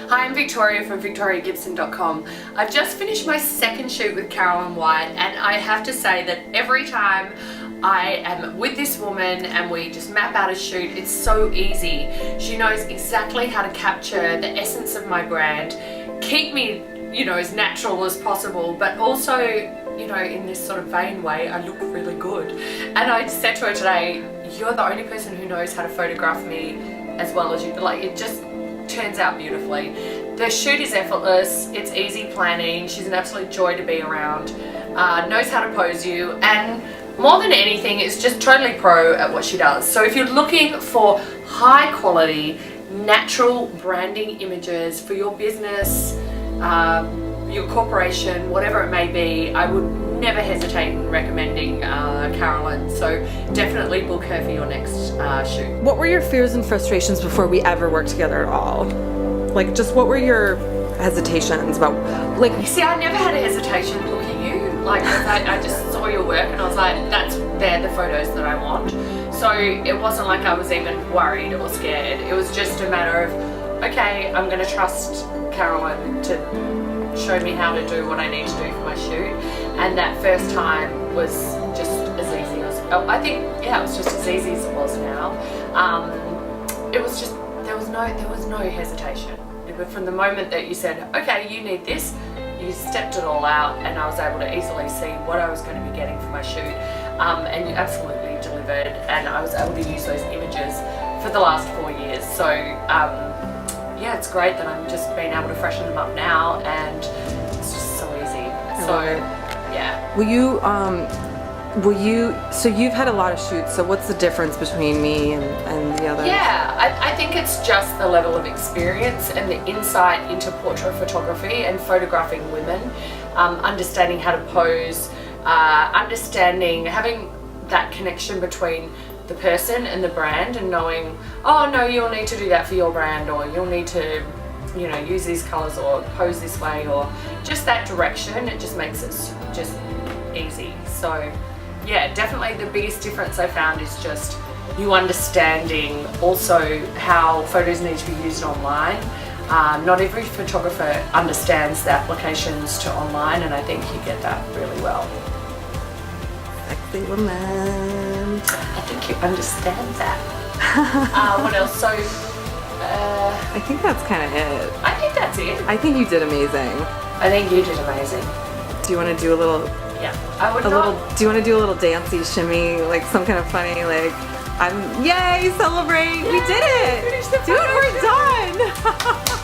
Hi, I'm Victoria from victoriagibson.com. I've just finished my second shoot with Carolyn White, and I have to say that every time I am with this woman and we just map out a shoot, it's so easy. She knows exactly how to capture the essence of my brand, keep me, as natural as possible, but also, in this sort of vain way, I look really good. And I said to her today, you're the only person who knows how to photograph me as well as you. Like, it just turns out beautifully. The shoot is effortless, it's easy planning, she's an absolute joy to be around, knows how to pose you, and more than anything, is just totally pro at what she does. So if you're looking for high quality, natural branding images for your business, your corporation, whatever it may be, I would never hesitate in recommending Carolyn. So definitely book her for your next shoot. What were your fears and frustrations before we ever worked together at all? Like, just what were your hesitations about, like... See, I never had a hesitation to look at you. Like, I just saw your work and I was like, they're the photos that I want. So it wasn't like I was even worried or scared. It was just a matter of, okay, I'm going to trust Carolyn to show me how to do what I need to do for my shoot. And that first time was just as easy as, I think, yeah, it was just as easy as it was now. It was just, there was no hesitation. But from the moment that you said, okay, you need this, you stepped it all out, and I was able to easily see what I was going to be getting for my shoot. And you absolutely delivered, and I was able to use those images for the last 4 years. So yeah, it's great that I'm just being able to freshen them up now, and it's just so easy. So yeah. So you've had a lot of shoots, so what's the difference between me and the others? Yeah, I think it's just the level of experience and the insight into portrait photography and photographing women, understanding how to pose, having that connection between the person and the brand, and knowing, oh no, you'll need to do that for your brand, or you'll need to, use these colors or pose this way, or just that direction. It just makes it just easy. So yeah, definitely the biggest difference I found is just you understanding also how photos need to be used online. Not every photographer understands the applications to online, and I think you get that really well. Sexy woman. I think you understand that. What else? So I think that's kind of it. I think that's it. I think you did amazing. I think you did amazing. Do you want to do a little? Yeah, I would. Do you want to do a little dancey shimmy, like some kind of funny, like, yay, celebrate, we did it, dude, we're done.